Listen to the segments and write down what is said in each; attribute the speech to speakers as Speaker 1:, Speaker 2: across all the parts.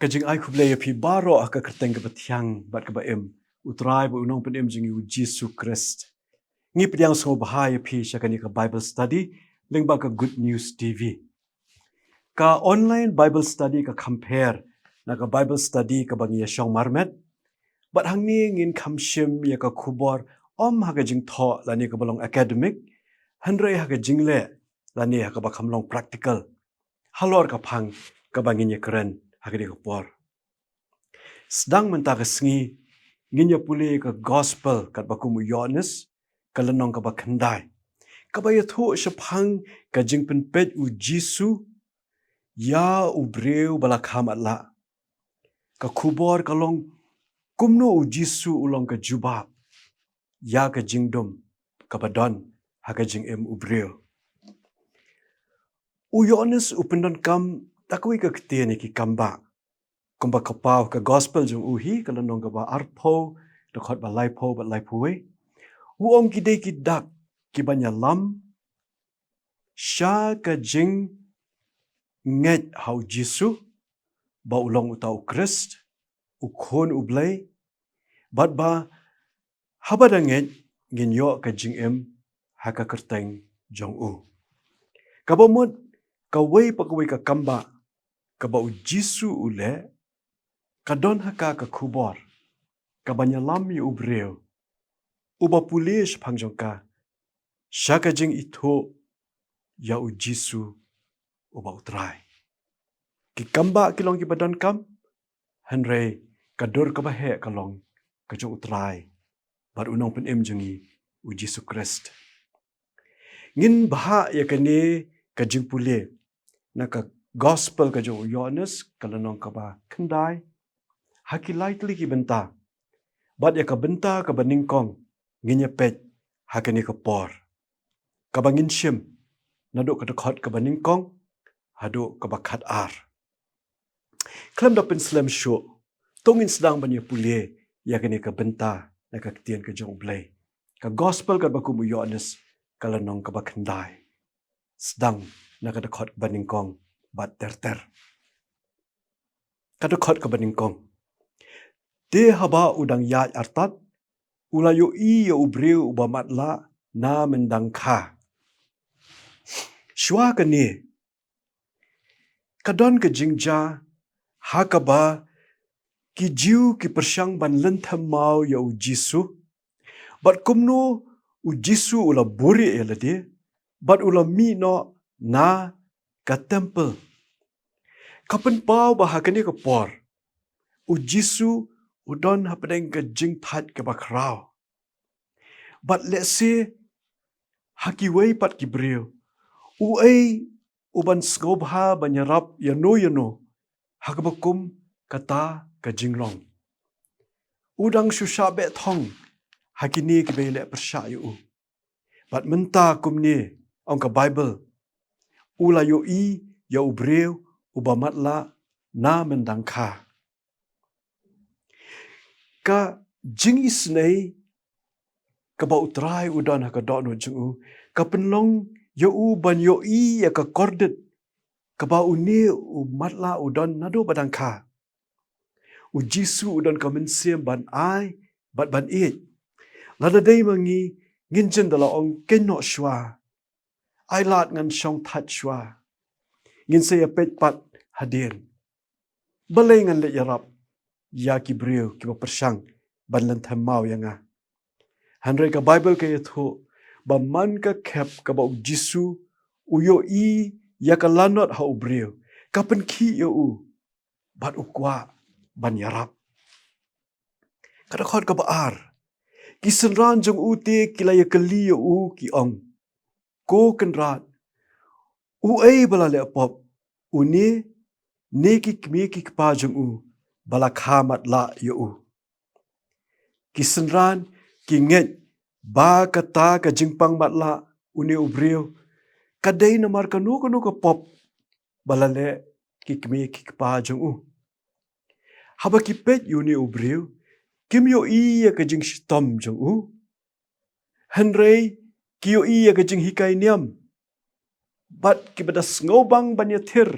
Speaker 1: Kajing ai kublay pi baro aka kerteng ke betiang bat ke baem utrai bu unong penem jing u Jesu Christ. Ngi pediang so bahaya pi syakani ke Bible study ling ba ke Good News TV. Ka online Bible study ka compare na ka Bible study ka bangi Yashong Marmet. Bat hang ni ngin kamshim ya ka kubor haga jing tho lani ka balong academic handrai haga jing le lani haga ba kamlong practical. Halor ka pang ka bangin ya keren haga di kupor. Sedang mentah kesengi nginya pulih ke gospel kat bakumu Yohanes kalenong ka bakandai. Kabaya thu syapang ka jing penpet u Jisu ya u breu balakam atla. Ka kubor kalong kumno u Jisu ulong ka jubab. Ya ka jingdom ka badon haka jing u breu. U Yohanes u pendon kam takui ka ketia ni ki kamba. Kumba kapau ka gospel jung uhi kalau nong ka ba arpo dakot ba laipo ba laipue uong kidei kidak kibanya lam sya ka jing nget hau Jisu ba ulong utau Christ ukon ublay bat ba haba danget nginyo ka jing haka kerteng jong u kabamut ka wei pakawei ka kamba ka ba u Jisu ule kadon haka ka kubor, kabanya lam yu ubreu, uba pulish pangjongka, syaka jing itu ya u Jisu uba utrai. Ki kamba kilong ki badan kam, henrei kadur kabahe kalong kajong utrai, bar unong penem jengi u Jisu Christ. Ngin baha ya kani kajing pulih, naka gospel kajong Yohanes kalanong kaba kendai, haki lightly ki benta. Bat ya ka benta ka baningkong nginya pet hakani ka por. Ka bangin shim naduk ka dekot ka baningkong haduk ka bakat ar. Klem dapin slam show tongin sedang banya pulie ya kani ka benta na ka ketian ka jong blay. Ka gospel ka baku mu Yohanes kalanong ka bakandai. Sedang na ka dekot ka baningkong bat ter. Ka dekot ka baningkong. De haba udang ya artat, ulayo i ya ubreu ubamatla na mendangka. Shua kani, kadon ke jingja, hakaba, ki jiu ki persyang ban lentam mau ya u Jisu, bat kumno u Jisu ula buri ya lade, bat ula mi no na ka temple. Kapan pau bahakani ke por, u Jisu udon hapadeng ke jing pat ke bakrau. But let's say haki wei pat ki breu. Uai uban skobha banyarap yano hakabakum kata ke jinglong. Udang sushabe thong haki ni ke bele persya yu. But menta kumni ong ka Bible. Ula yo i ya ubreu ubamatla na mendangka. Ka jing isnei ka ba utrai udan haka dono jungu ka penlong yo u ban yo i ya ka kordet ka ba uni u matla udan nado badangka u Jisu udan ka mensiem ban ai bat ban it lada dei mangi nginjen dala ong kenno shwa ai lat ngan shong that shwa ngin se ya pet pat hadir balai ngan le yarap ya ki breu ki ba persang ban lan tham mau yanga Handrai ka Bible ka yatho ba man ka kep ka ba Jisu uyo i ya ka lanot ha ubreu kapan ki yo u bat ukwa ban yarap kadakot ka ba ar kisenran jong u te kila ya kali yo u ki ong ko kenrat u ai bala le pop uni neki kmi ki pa jong u bala khamat la yo u kisenran ki nget ba kata ka jingpang matla uni ubreu kadai namar kanu ka pop balale ki kmi ki pa jong u haba ki pet uni ubreu kim yo i ya ka jing shitom jong u henrei ki yo i ya ka jing hikai niam bat ki badas ngobang banyathir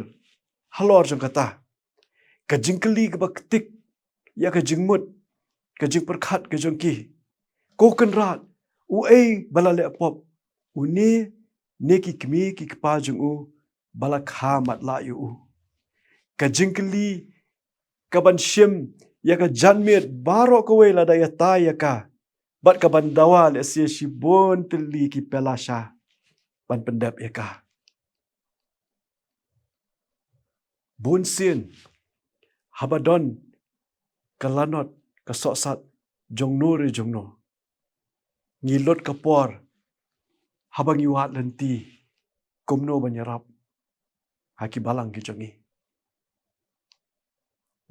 Speaker 1: halor jong kata Kajing keli ke ketik ya kajing mut kajing perkat kajing ki ko kan rat u balale pop u ne ki kmi ki kpa jung u bala kha mat la yu u kajing keli kaban shim ya ka janmet baro ko we la da ya ta ya ka bat kaban dawa le sia shibon teli ki pelasha ban pendap ya ka bun sin habadon kalanot kasoksat jongno re jongno ngilot kapor habang yuat lenti kumno banyarap haki balang ki jongi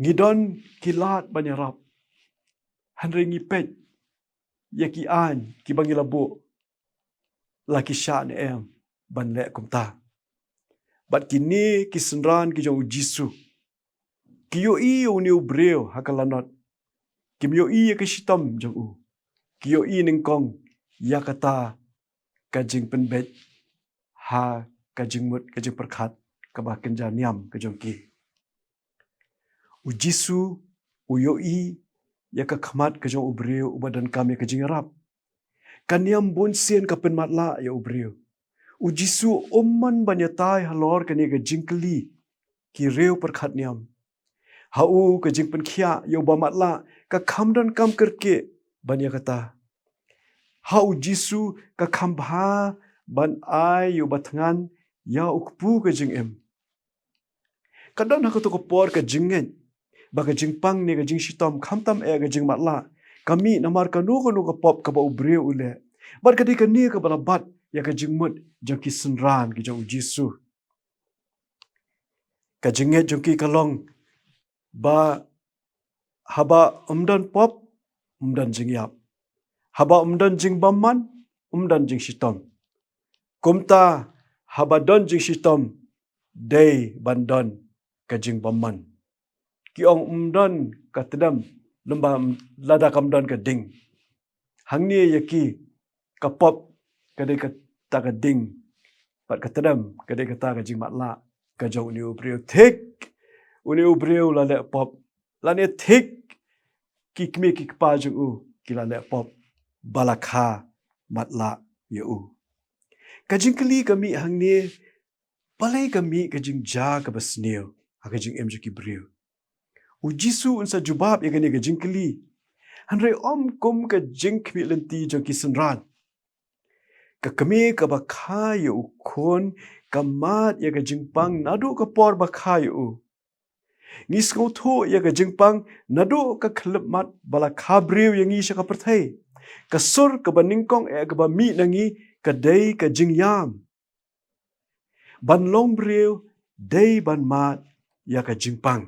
Speaker 1: ngidon kilat banyarap hanre ngipet ya ki an ki bangilabu laki sha ne em ban le kumta bat kini ki senran ki jong jisu ki yo i uni ubreo hakalanot kim yo i ke shitam jong u ki yo i ning kong ya kata kajing penbet ha kajing mut kajing perkat kaba kenja niam ke jong ki u jisu u yo i ya ka khamat ke jong ubreo ubadan kami kajing arab kaniam bon sien ka pen matla ya ubreo u jisu omman banyatai halor kani ka jingkli ki reu perkhat niam hau ka jing pen khia yo ba matla ka khamdan kam kerke banya kata hau jisu ka khambha ban ai yo batngan ya ukpu ka jing em kadon ha ko por ka jingen ba ka jing pang ne ka jing shitom khamtam e ka jing matla kami namar ka nu ka pop ka ba ubreu ule bar ka di ka ni ka bala bat ya ka jing mut jong ki senran ki jong jisu ka jinget jong ki kalong ba haba umdan pop umdan jing yap haba umdan jing baman umdan jing shitom kumta haba don jing shitom day bandon ka jing baman ki ong umdan ka tedam lemba lada kamdan ka ding hangni yaki ka pop kadai ka ta ka ding pat ka tedam kadai ka ta ka jing matla ka jong ni ubreu thik uni ubreu la le pop la ne thik ki kmi ki pa jong u ki la le pop balakha matla ye u ka jing kli ka mi hangni palai ka mi ka jing ja ka basneo ha ka jing em ki breu u jisu unsa jubab ye ka jing kli hanre om kum ka jing kmi lenti jong ki sunran ka kami ka bakha ye u khon kamat ya ka jingpang nadu ka por bakha ye u ngis ko tho ya ka jingpang nadu ka khlep mat bala khabreu yang ngi shaka perthai ka sur ka baningkong e ka ba mi nangi ka dei ka jingyam ban long breu dei ban mat ya ka jingpang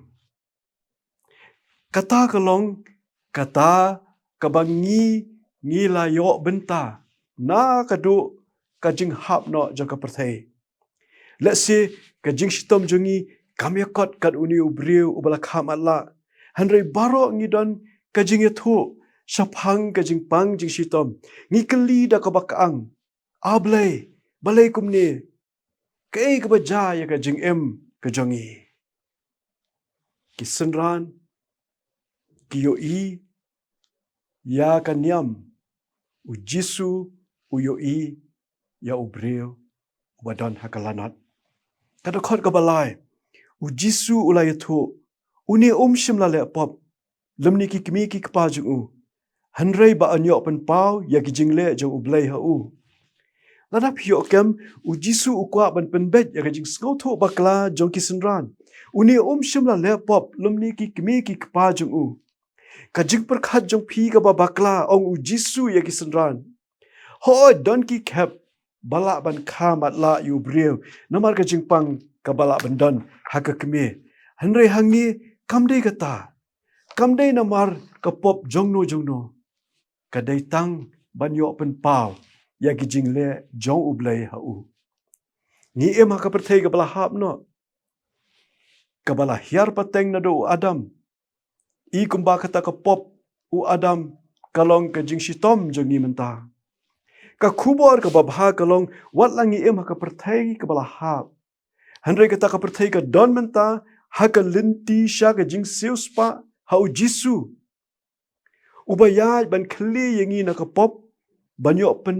Speaker 1: kata ka long kata ka bangi ngi la yo benta na ka du ka jing hap no jaka perthai let's say ka jing shitom jongi kami kot kat uni ubreu ubala khamala hanrei baro ngidon ka jing ethu shaphang ka jing pang jing shitom ngi kali da ka bakang ablai balai kumni kai ka baja ya ka jing em ka jongi kisenran kiyo i ya ka niam u jisu u yo i ya ubreu ubadon hakalanat kada khot ka balai u jisu ulai thu uni shimla le pop lemni ki kmi ki kpa ju u hanrei ba anyo pen pau ya ki jingle jo ublai ha u lada phio kem u jisu u kwa ban pen bet ya ka jing skau tho bakla jong ki sunran uni shimla le pop lemni ki kmi ki kpa ju u ka jing per khat jong phi ka ba bakla ong u jisu ya ki sunran ho don ki khap bala ban kha matla yu breu namar ka jingpang ka bala bandon haka kme hanrei hangi kamdei kata kamdei namar ka pop jongno ka dei tang banyo pen pau ya ki jingle jong ublai ha u ni em ha ka perthei ka bala hap no ka bala hiar pateng na do adam I kumba kata ka pop u adam kalong ka jing shitom jong ni menta ka khubor ka babha kalong wat langi em ka perthai ka bala hap hanrei kata ka perthai ka don menta haka linti shaka jing seuspa hau jisu ubaya ban kli yangi na kapop banyo pen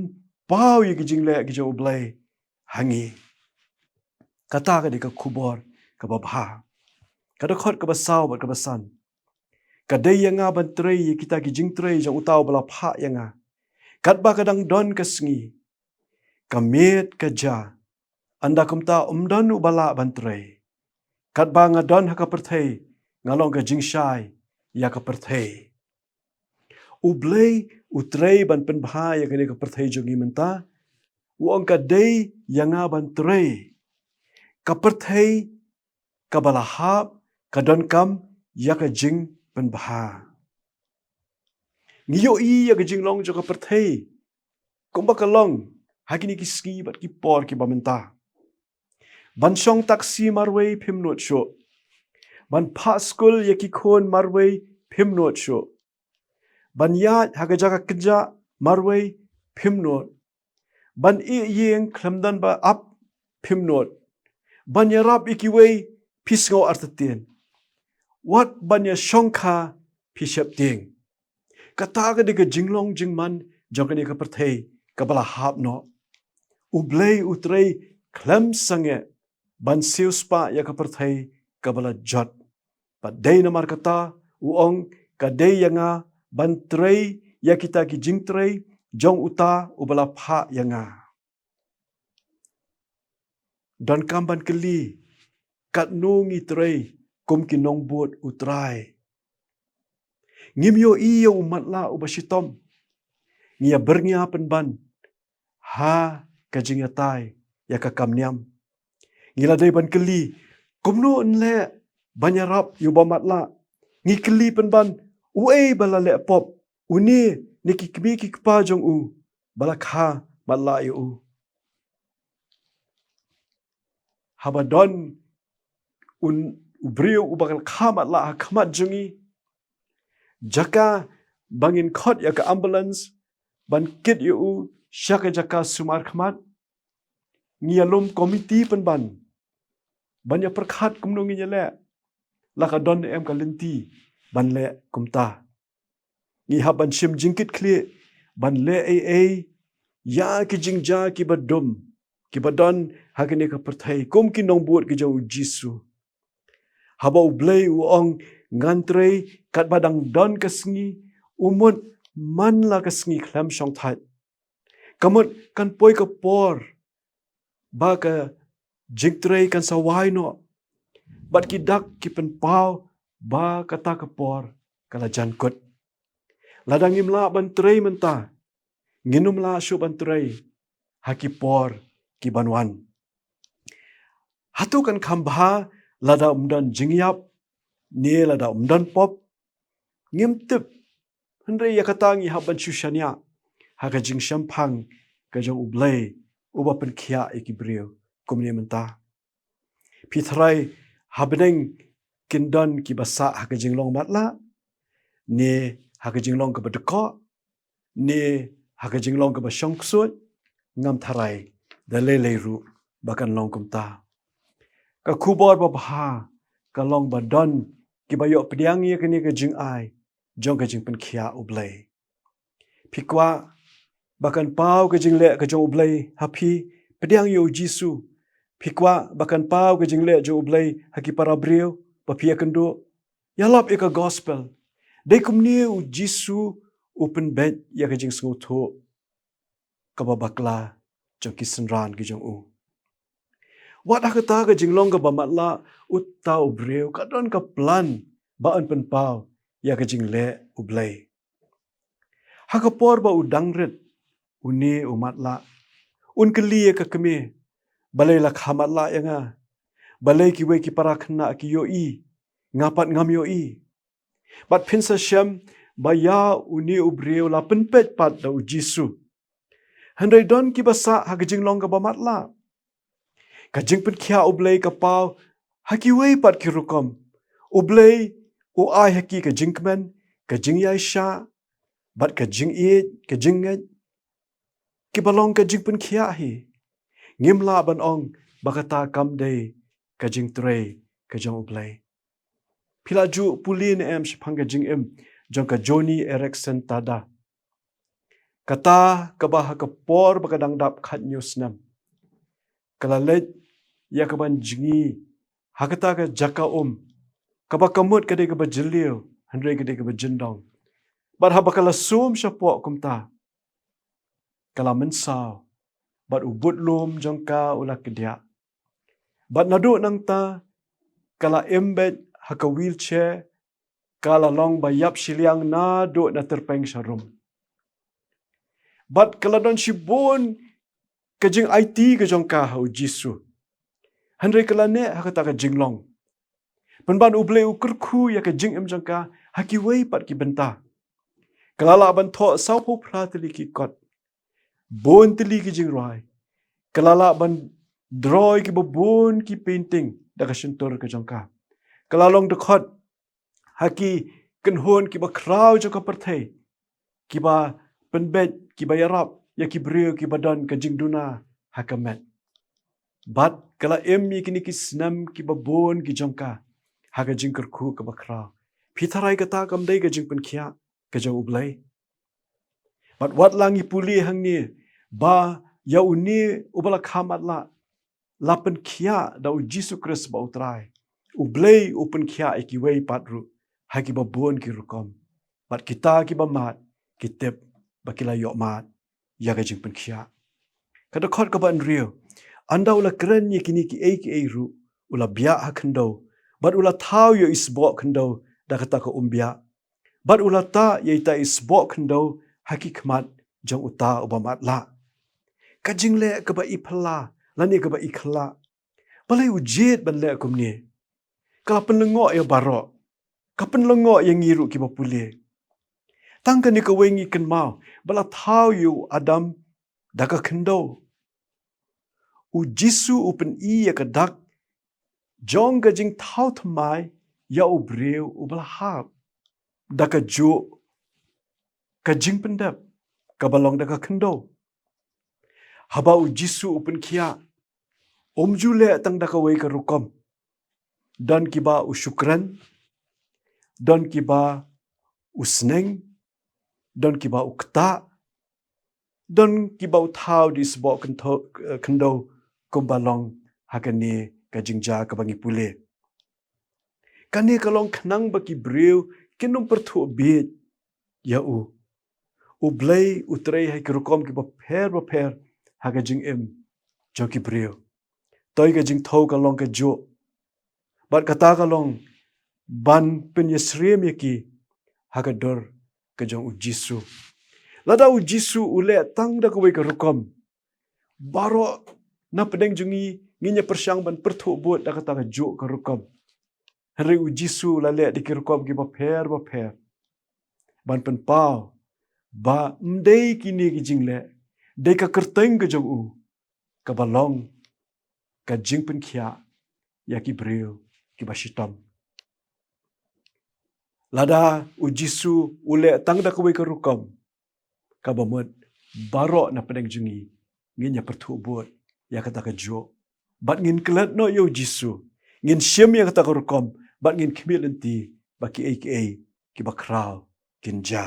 Speaker 1: pau yi jing le gi jo blai hangi kata ka di ka kubor ka babha kada khot ka basau ba ka basan kadai yanga ban trei yi kita gi jing trei jang utau bala pha yanga kat ba kadang don ka sngi kamet ka ja anda kumta umdan ubala ban trei kat ba nga don haka perthei ngalong ka jing shai ya ka perthei ublei utrei ban pen bha ya ka ni ka perthei jongi menta uang ka dei yanga ban trei ka perthei ka balahap ka don kam ya ka jing pen bha ngiyo i ya ka jing long jo ka perthei kumba ka long hakini ki ski bat ki por ki bamenta ban shong taksi marwei phimnot sho ban pha school ya ki khon marwei phimnot sho ban ya haga jaga kja marwei phimnot ban i yeng khlamdan ba up phimnot ban ya rap ikiwei pisngo artatien wat ban ya shongkha phishap ting kata ga de jinglong jingman jogani ka perthei kabala hap no ublei utrei khlam sange ban siuspa ya ka perthei kabala jot pa dei na markata uong ka dei yanga ban trei ya kita ki jing trei jong uta ubala pha yanga don kamban keli kat nungi trei kum ki nong bot utrai ngimyo iyo umatla ubashitom ngia berngya penban ha kajinga tai ya ka kamnyam ngila dei ban keli kumno nle banyarap yubamatla ngi keli penban uei bala le pop uni niki kmi ki kpa jong u bala kha matla yu habadon un ubrio ubakal kha matla khamat jungi jaka bangin khot ya ka ambulance ban kit yu shaka jaka sumar khmat ngialum komiti penban banya perkhat kumno ngi le laka don em ka linti ban le kumta ngi haban shim jingkit khle ban le ai ya ki jingja ki badum ki badon hagene ka perthai kum ki nong buat ki jau jisu haba ublei uong ngantrei kat badang don ka sngi umut man la ka sngi khlam shong that kamut kan poi ka por ba ka jingtrei kan sawai no bat ki dak ki pen pau ba kata ka por kala jankut ladang imla ban trei menta nginum la shu ban trei haki por ki banwan hatu kan khambha lada umdan jingyap ne lada umdan pop ngimtip hendrei yakatangi haban shushanya haka jing shampang ka jong ublei uba pen khia ikibrio kumne menta pithrai habneng kindon ki basa haka jinglong matla ne haka jinglong ka badko ne haka jinglong ka basyong ksut ngam tharai dalele ru bakan long kumta ka kubor babha ka long badon ki bayo pediang ye kini ka jing ai jong ka jing pen khia ublei phikwa bakan pau ka jing le ka jong ublei happy pediang yo jisu phikwa bakan pau ka jing le jo ublei haki para brio papia kendo yalap eka gospel dei kumni u jisu open bed ya ka jing sngo tho ka babakla jong kisenran ki jong u wat hakata ka jinglong ka bamatla utta ubreu ka don ka plan ba an pen pau ya ka jing le ublei haka por ba udangret uni umatla un kli ka keme balai la khamatla yanga balai ki we ki para khna ki yo i ngapat ngam yo i bat phinsa shem ba ya uni ubreu la penpet pat da jisu handai don ki basa haka jinglong ka bamatla ka jingpen khia ublei ka pau haki wei pat ki rukom ublei u ai haki ka jingkmen ka jingyai sha bat ka jing e ka jinget ki balong ka jingpen khia hi ngimla ban ong bakata kam dei ka jing trei ke jong ublay. Pila ju pulin em shipang ka jing em jong ka Johnny Erickson tada. Kata kabah ka por bakadang dap khat news nam. Kalalet ya kaban jingi hakata ka jaka kaba kamut kade ka bajilio handre kade ka bajindong. Bat habakala sum syapok kumta. Kala mensaw. Bat ubut lum jongka ula kedia. Bat nadu nang ta kala embed haka wheelchair kala long bayap siliang na do na terpeng sharum. Bat kala don shibon kajing IT ka jongka hau jisu. Handre kala ne hakata ka jinglong. Penban uble ukurku ya ka jing em jongka haki wei pat ki benta. Kalala ban tho saupo pratili ki kot. Bon tili ki jing rai. Kalala ban draw ki bon ki painting daga shintor ka jongka. Kalalong dekot haki kenhon ki ba kraw jongka perthai. Ki ba penbet ki ba yarap ya ki brio ki badan ka jing duna hakamet. Bat kala mi kini ki snam ki ba bon ki jongka. Haka jing kerku ka ba kraw. Pitarai kata kam dai ka jing penkia ka jong ublay. Bat wat langi puli hang ni ba ya uni ubala khamat la penkia da u Jisu Kris ba utrai. Ublay upen kia iki wei patru haki ba bon ki rukom. Bat kita ki ba mat kitep ba kila yok mat ya ka jing penkia. Kada khot ka ba nrio. Anda ula keren ye kini ki ru ula biak ha kendo. Bat ula tau yo isbok kendo da kata ka umbia. Bat ula ta ye ita isbok kendo haki kmat jong uta ubamat la. Kajing le ka ba ipala lani ka ba ikhala. Balai ujit ban le akum ni. Kala penlengok ya barok. Ka penlengok yang ngiru ki ba pulih. Tangka ni ka wengi ken mau. Bala tau yo Adam daga kendo. U Jisu upen ya kadak. Jong ka jing tau tamai ya u breu u bala hap. Daka jo ka jing pendap. Ka balong daka kendo. Haba u Jisu upen kia. Jule tang daka wei ka rukom. Dan kiba u syukran. Dan kiba u seneng. Dan kiba u keta. Dan kiba u tau di sebok kendo kumbalong hakani ka jingja ka bangi pule. Kani kalong kenang baki breu kinum pertu bit ya u. U blay u trei hai kerukom kiba per haka jing joki breu. Toi ka jing thau kalong ka jo. Bat kata kalong ban penyesrem yaki haka dor ka jong u Jisu. Lada u Jisu ule tang da kawai ka rukom. Baro na pedeng jungi nginya persyang ban pertu buat da kata ka jo ka rukom. Hari u Jisu lale di kirukom ki ba per. Ban penpau ba mdei kini ki jingle. Dei ka kerteng ka jong u. Ka balong ka jing pen kia ya ki breu ki ba shitam. Lada u Jisu ule tang da kawai ka rukom. Ka bamut baro na pedeng jungi nginya pertu buat ya kata ka jo. Bat ngin kelat no yo Jisu. Ngin syem ya kata ka rukom. Bat ngin kemil enti baki ki ba kraw kinja.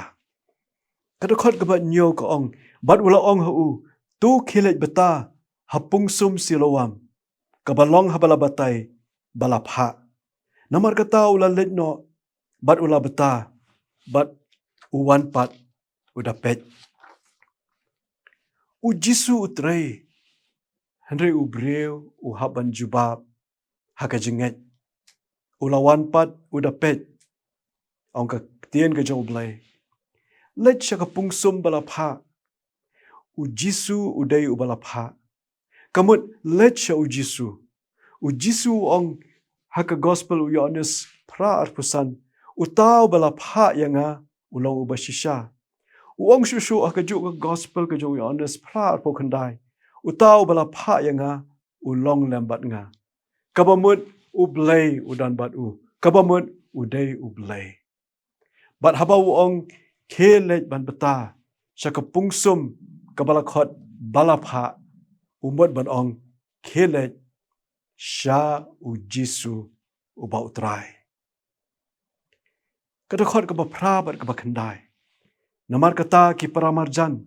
Speaker 1: Kadakot ka bat nyo ka ong. Bat wala ong hau. Tu kilit beta hapung sum silawam. Kabalong habala batay balapha. Namar kata ula letno. Bat ula beta. Bat uwan pat udapet. U Jisu utray. Henry ubreu uhaban jubab. Haka jinget. Ulawan pat udapet. Ong ka tien ka jong ublay. Let siya kapungsum balapha. U Jisu uday ubalapha. Kamut let siya u Jisu. U Jisu ong haka gospel u Yohanes pra arpusan. Utaw balapha yang nga ulong ubasisya. Uong susu haka juk ka gospel ka jong Yohanes pra arpokandai. Utaw balapha yang nga ulong lembat nga. Kabamut ublay udan bat u. Kabamut uday ublay. Bat haba uong kelet ban beta. Siya kapungsum kabalakot balapha. Umot ban ong kelet siya u Jisu ubau utrai. Kadakot ka bapra bat ka bakandai. Namar kata ki paramarjan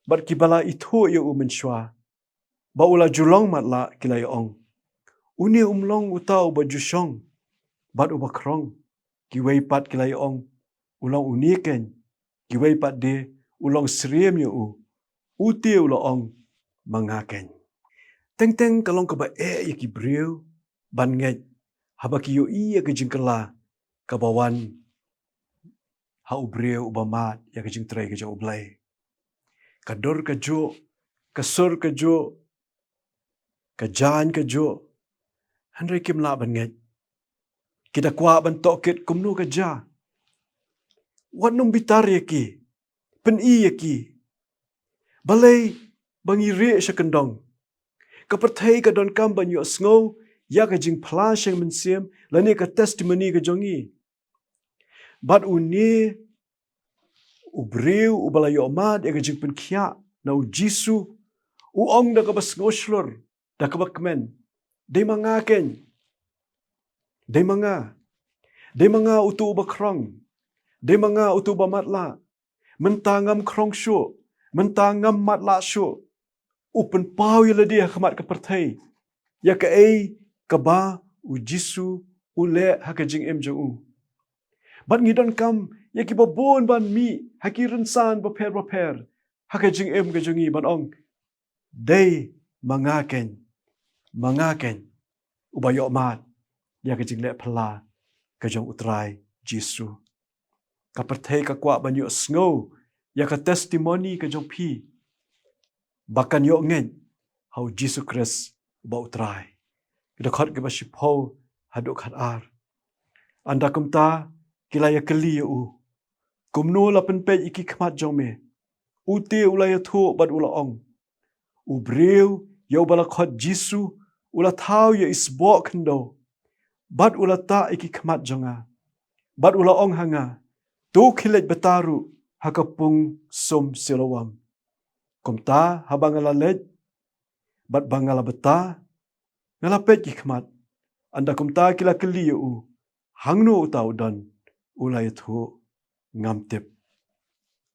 Speaker 1: bat ki bala itu ya mensyua. Ba ula julong matla kilai ong. Uni umlong utau ba jusyong bat ubakrong ki weipat kilai ong. Ulang uniken ki weipat de ulang seriem ya uti ula ong mangaken. Teng-teng kalong ka ba ya ki breu ban nget haba ki yo iya ke jingkala kabawan ha ubreu ubamat ya ke jing trai ke jang ublai. Kador ka jo, kasur ka jo, kajan ka jo. Handrai kim la ban nget. Kita kwa ban tokit kumnu ka ja. Wanung bitar ya ki. Pen i ya ki. Balai bangi re sya kendong. Kapertai ka don kam ban yo sngow ya ka jing plas yang mensiem lani ka testimony ka jongi. Bat uni ubreu ubalayo amad ya ka jing penkia na u jisu u ong da ka bas ngoslor da ka bakmen. Dai mangaken. Dai manga utu ubakrong. Dai manga utu ubamatla. Mentangam krong syu. Mentangam matla syu. Upen pau ya dia khamat ka pertai. Ya ka ei ka ba u jisu u le ha ka jing em jong u. Bat ngidon kam ya ki babon ban mi ha ki rensan baper. Ha ka jing em ka jongi ban ong. Dai mangaken. Ubayo mat. Ya ka jing le pala ka jong utrai jisu. Ka pertai ka kwa ban yo sngow. Ya ka testimony ka jong pi. Bakan yo ngen hau Jisu Kris ba utrai. Kita khot ke basipau haduk khat ar. Anda kumta kilaya keli ya u. Kumno la penpej iki khmat jong me. Ute ulaya thu bat ula ong. Ubreu ya ubala khot Jisu ula thau ya isbo kendo. Bat ula ta iki khmat jonga. Bat ula ong hanga. Tu khilet betaru hakapung som silawam. Kumta habangala lej, bat bangala beta, ngalapet hikmat. Anda kumta kila keli u, hangno utau dan ulay thu ngamtip.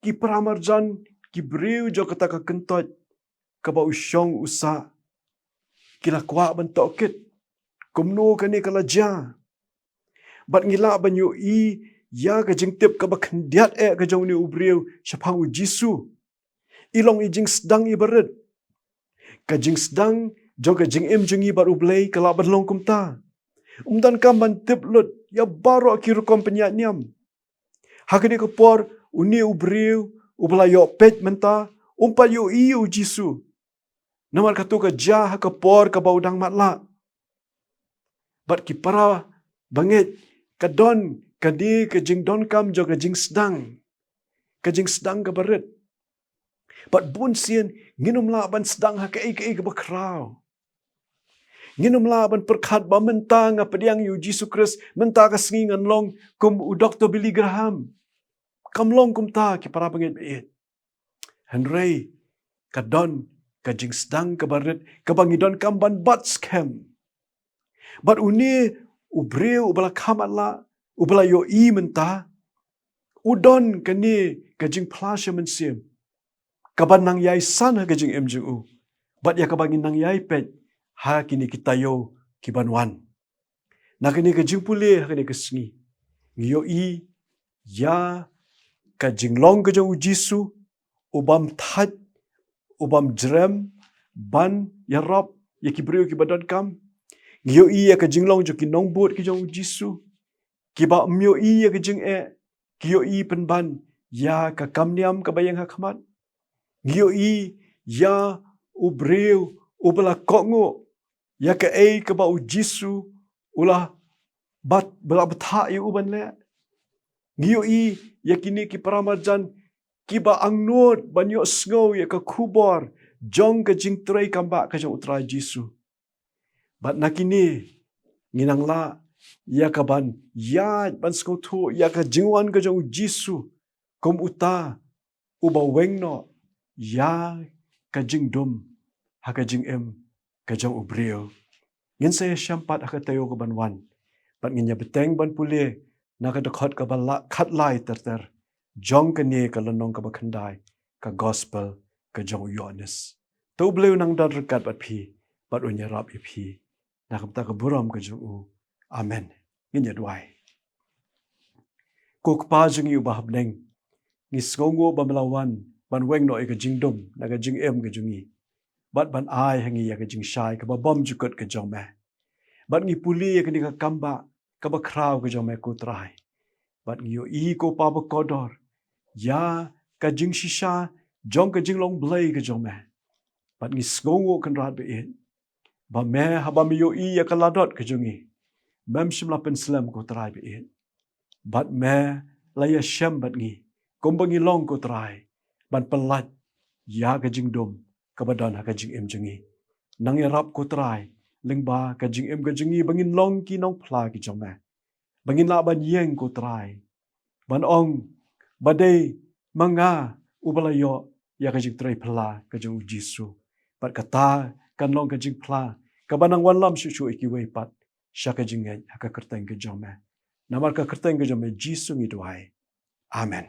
Speaker 1: Ki pramarjan ki breu jo kata ka kentot kaba usyong usa. Kila kwa ban tokit, kumno kani kala ja. Bat ngila ban yu i ya ka jingtip kaba kendiat ka jong ni ubreu syapang u Jisu. Ilong ijing sedang ibarat. Kajing sedang jo kajing im jungi baru blay kala berlong kumta. Umdan kam ban tip lut ya baru akiru kom penyat niam. Hakini kepor uni ubriu ubla yo pet menta umpa yo iu Jisu. Namar katu ka jah kepor ka baudang matla. Bat ki para bangit kadon kadi kajing don kam jo kajing sedang. Kajing sedang ka barat. Bat bun sien nginum la ban sedang ha kei ke bakrau. Nginum la ban perkhat ba mentang apa diang yu Jisu Kris mentang ka sengingan long kum u Dr. Billy Graham. Kam long kum ta ki para bangit beit. Henry kadon kajing sedang ka barat ka bangidon kam ban bat scam. Bat uni ubreu ubala kamatla ubala yo i menta udon kani kajing plasya mensim. Kaban nang yai san ha kajing MJU. Bat ya kabangin nang yai pet ha kini kita yo kibanwan. Na kini kajing pule ha kini kesengi. Ngiyo i ya kajing long kajing u Jisu ubam that ubam jrem ban ya rob ya kibriu ki badan kam. Ngiyo i ya kajing long jo kinong bot ki jong u Jisu. Kiba myo i ya kajing kiyo i penban ya ka kamniam kabayang ha khamat. Ngiyo i ya ubreu ubala kongo ya ka ei ka ba u Jisu ula bat bala betha yu uban le. Ngiyo i ya kini ki paramarjan kiba angnot banyo sngow ya ka kubor jong ka jingtray kamba ka jong utra Jisu. Bat nakini nginang la ya ka ban ya ban sngow tu ya ka jingwan ka jong Jisu kom uta uba wengno ya kajing dum ha kajing em kajang ubreo. Ngin saya syampat ha tayo ka banwan. Bat nginya beteng ban pulih naga dekhot ka bala khat lai ter jong ka ne ka lanong ka bakhandai ka gospel ka jong Yohanes. Tu bleu nang dar rekat bat phi bat unya rap i phi. Nakam ta ka buram ka jong u. Amen. Nginya duai. Ko kpa jong yu bahab neng. Ngis ngongo ba melawan ban weng no ka jingdom naga jing em ka jongi. Bat ban ai hangi ya ka jing shai ka ba bom jukot ka jong me. Bat ngi puli ya ka ni ka kamba ka ba kraw ka jong me ko trai. Bat ngi yo i ko pa ba kodor. Ya ka jing shisha jong ka jing long blay ka jong me. Bat ngi ngongo kan rat be it. Ba me haba mi yo i ya ka ladot ka jongi. Mem shimla pen slam ko trai be it. Bat me la ya shem bat ngi. Kombangi long ko trai. Ban pelat ya ka jing dom ka badan ha ka jing em jongi. Nang ya rap ko trai. Lingba ka jing em ka jongi bangin long ki nong pla ki jong me. Bangin la ban yeng ko trai. Ban ong badai manga ubalayo ya ka jing trai pla ka jong Jisu. Bat kata kan long ka jing pla ka banang wan lam shu iki wei pat sha ka jing ha ka kerteng ka jong me. Namar ka kerteng ka jong me Jisu ngi duai. Amen.